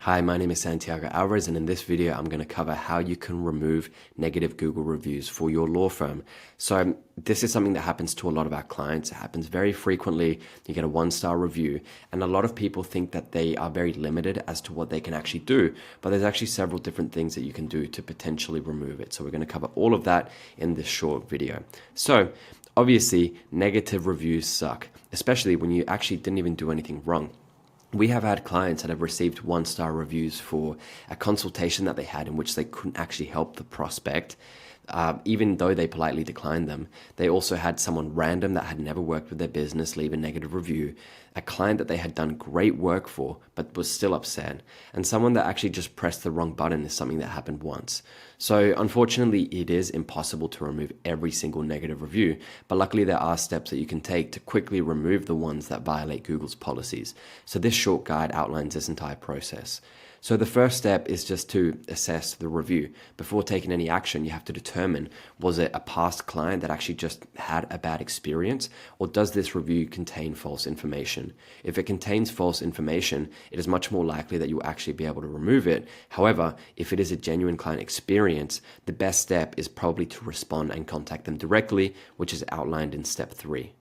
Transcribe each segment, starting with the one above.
Hi, my name is Santiago Alvarez, and in this video, I'm going to cover how you can remove negative Google reviews for your law firm. So this is something that happens to a lot of our clients. It happens very frequently. You get a 1-star review, and a lot of people think that they are very limited as to what they can actually do, but there's actually several different things that you can do to potentially remove it. So we're going to cover all of that in this short video. So obviously, negative reviews suck, especially when you actually didn't even do anything wrong. We have had clients that have received 1-star reviews for a consultation that they had in which they couldn't actually help the prospect, even though they politely declined them. They also had someone random that had never worked with their business leave a negative review, a client that they had done great work for but was still upset, and someone that actually just pressed the wrong button is something that happened once. So unfortunately, it is impossible to remove every single negative review, but luckily there are steps that you can take to quickly remove the ones that violate Google's policies. So this short guide outlines this entire process. So the first step is just to assess the review. Before taking any action, you have to determine, was it a past client that actually just had a bad experience, or does this review contain false information? If it contains false information, it is much more likely that you'll actually be able to remove it. However, if it is a genuine client experience, the best step is probably to respond and contact them directly, which is outlined in step 3.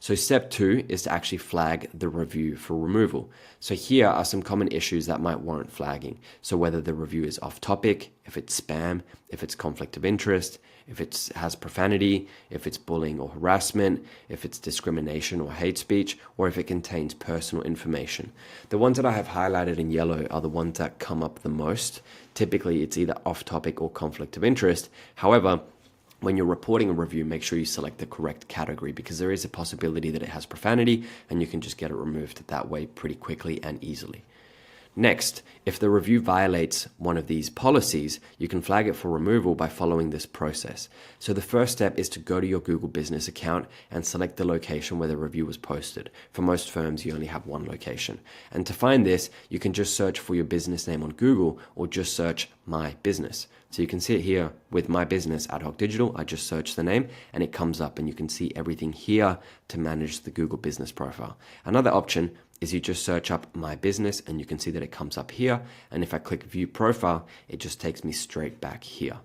So step 2 is to actually flag the review for removal. So here are some common issues that might warrant flagging. So whether the review is off topic, if it's spam, if it's conflict of interest, if it has profanity, if it's bullying or harassment, if it's discrimination or hate speech, or if it contains personal information. The ones that I have highlighted in yellow are the ones that come up the most. Typically, it's either off topic or conflict of interest. However, when you're reporting a review, make sure you select the correct category because there is a possibility that it has profanity and you can just get it removed that way pretty quickly and easily. Next, if the review violates one of these policies, you can flag it for removal by following this process. So the first step is to go to your Google Business account and select the location where the review was posted. For most firms, you only have one location. And to find this, you can just search for your business name on Google or just search My Business. So you can see it here with My Business Ad Hoc Digital. I just search the name and it comes up and you can see everything here to manage the Google Business profile. Another option is you just search up My Business and you can see that it comes up here. And if I click View Profile, it just takes me straight back here.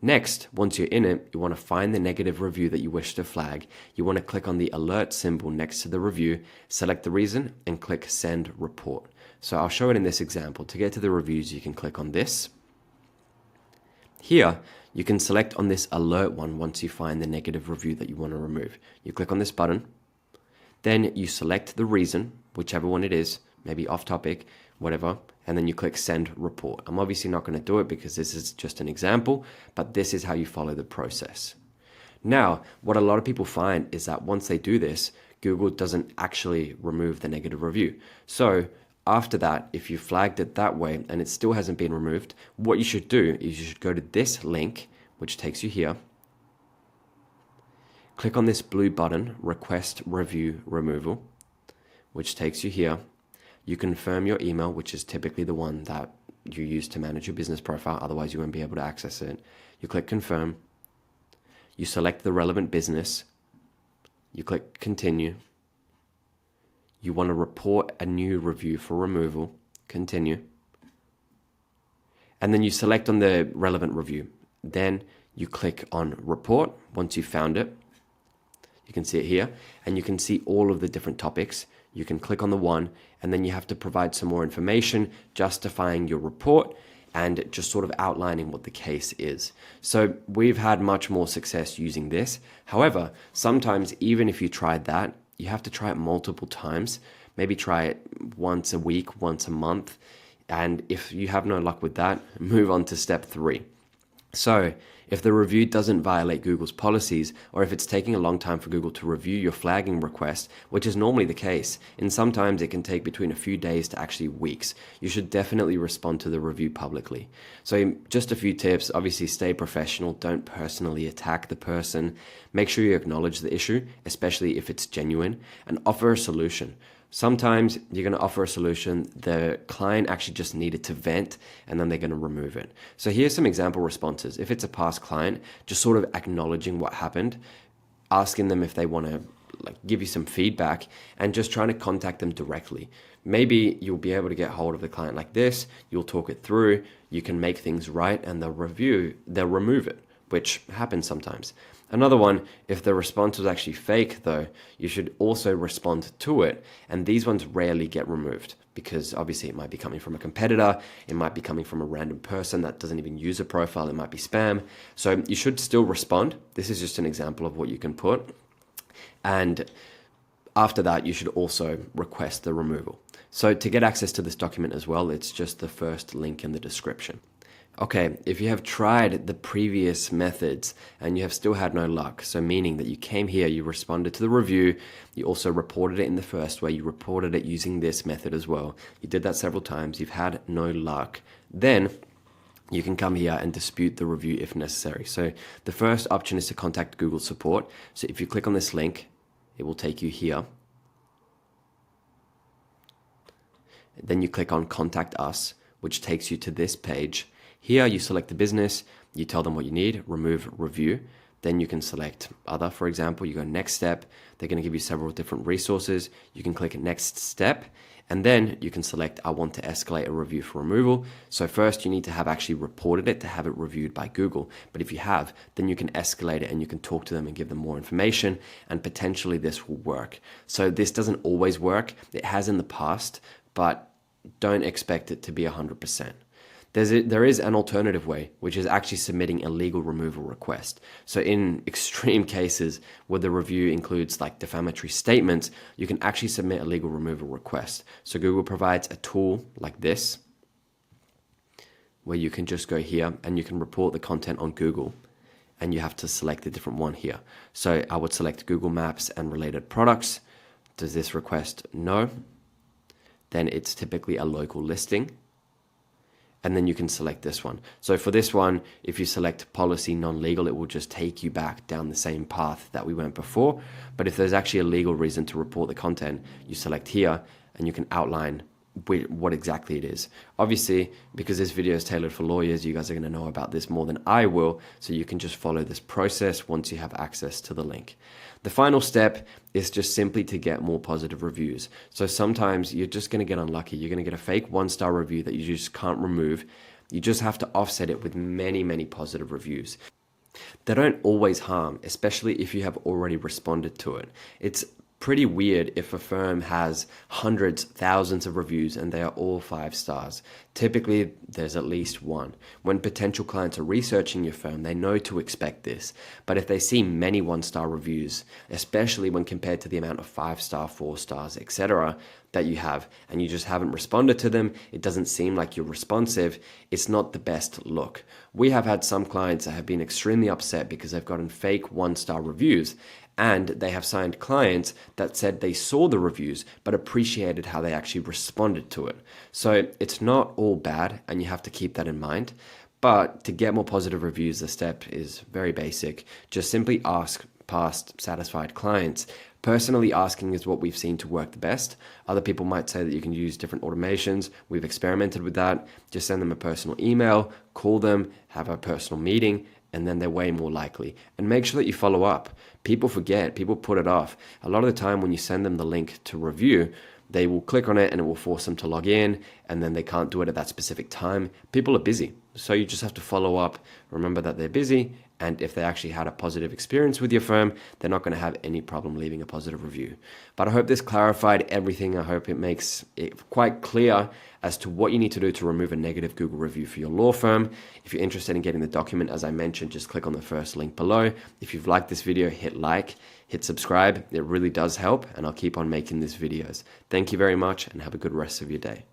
Next, once you're in it, you want to find the negative review that you wish to flag. You want to click on the alert symbol next to the review, select the reason, and click Send Report. So I'll show it in this example. To get to the reviews, you can click on this. Here, you can select on this alert one once you find the negative review that you want to remove. You click on this button, then you select the reason, whichever one it is, maybe off topic, whatever, and then you click Send Report. I'm obviously not going to do it because this is just an example, but this is how you follow the process. Now, what a lot of people find is that once they do this, Google doesn't actually remove the negative review. So after that, if you flagged it that way and it still hasn't been removed, what you should do is you should go to this link, which takes you here. Click on this blue button, Request Review Removal, which takes you here. You confirm your email, which is typically the one that you use to manage your business profile. Otherwise, you won't be able to access it. You click Confirm. You select the relevant business. You click Continue. You want to report a new review for removal. Continue. And then you select on the relevant review. Then you click on Report once you've found it. You can see it here, and you can see all of the different topics. You can click on the one, and then you have to provide some more information, justifying your report, and just sort of outlining what the case is. So we've had much more success using this. However, sometimes even if you tried that, you have to try it multiple times. Maybe try it once a week, once a month. And if you have no luck with that, move on to step 3. So if the review doesn't violate Google's policies, or if it's taking a long time for Google to review your flagging request, which is normally the case, and sometimes it can take between a few days to actually weeks, you should definitely respond to the review publicly. So just a few tips: obviously stay professional, don't personally attack the person, make sure you acknowledge the issue, especially if it's genuine, and offer a solution. Sometimes you're going to offer a solution, the client actually just needed to vent, and then they're going to remove it. So here's some example responses. If it's a past client, just sort of acknowledging what happened, asking them if they want to like give you some feedback and just trying to contact them directly. Maybe you'll be able to get hold of the client like this, you'll talk it through, you can make things right, and they'll remove it, which happens sometimes. Another one, if the response was actually fake though, you should also respond to it. And these ones rarely get removed because obviously it might be coming from a competitor, it might be coming from a random person that doesn't even use a profile, it might be spam. So you should still respond. This is just an example of what you can put. And after that, you should also request the removal. So to get access to this document as well, it's just the first link in the description. Okay, if you have tried the previous methods and you have still had no luck, so meaning that you came here, you responded to the review, you also reported it in the first way, you reported it using this method as well, you did that several times, you've had no luck, then you can come here and dispute the review if necessary. So the first option is to contact Google support. So if you click on this link, it will take you here. Then you click on contact us, which takes you to this page. Here you select the business, you tell them what you need, remove review. Then you can select other, for example, you go next step. They're going to give you several different resources. You can click next step, and then you can select I want to escalate a review for removal. So first you need to have actually reported it to have it reviewed by Google. But if you have, then you can escalate it and you can talk to them and give them more information, and potentially this will work. So this doesn't always work. It has in the past, but don't expect it to be 100%. There is an alternative way, which is actually submitting a legal removal request. So in extreme cases where the review includes like defamatory statements, you can actually submit a legal removal request. So Google provides a tool like this, where you can just go here and you can report the content on Google, and you have to select a different one here. So I would select Google Maps and related products. Does this request? No. Then it's typically a local listing. And then you can select this one. So for this one, if you select policy non-legal, it will just take you back down the same path that we went before. But if there's actually a legal reason to report the content, you select here and you can outline what exactly it is. Obviously, because this video is tailored for lawyers, you guys are going to know about this more than I will, so you can just follow this process once you have access to the link. The final step is just simply to get more positive reviews. So sometimes you're just going to get unlucky. You're going to get a fake 1-star review that you just can't remove. You just have to offset it with many, many positive reviews. They don't always harm, especially if you have already responded to it. It's pretty weird if a firm has hundreds, thousands of reviews and they are all 5 stars. Typically, there's at least one. When potential clients are researching your firm, they know to expect this. But if they see many 1-star reviews, especially when compared to the amount of 5-star, 4 stars, etc., that you have, and you just haven't responded to them, it doesn't seem like you're responsive, it's not the best look. We have had some clients that have been extremely upset because they've gotten fake 1-star reviews, and they have signed clients that said they saw the reviews but appreciated how they actually responded to it. So it's not all bad, and you have to keep that in mind. But to get more positive reviews, the step is very basic. Just simply ask past satisfied clients. Personally, asking is what we've seen to work the best. Other people might say that you can use different automations. We've experimented with that. Just send them a personal email, call them, have a personal meeting, and then they're way more likely. And make sure that you follow up. People forget, people put it off. A lot of the time when you send them the link to review, they will click on it and it will force them to log in, and then they can't do it at that specific time. People are busy, so you just have to follow up. Remember that they're busy, and if they actually had a positive experience with your firm, they're not going to have any problem leaving a positive review. But I hope this clarified everything. I hope it makes it quite clear as to what you need to do to remove a negative Google review for your law firm. If you're interested in getting the document, as I mentioned, just click on the first link below. If you've liked this video, hit like, hit subscribe. It really does help, and I'll keep on making these videos. Thank you very much, and have a good rest of your day.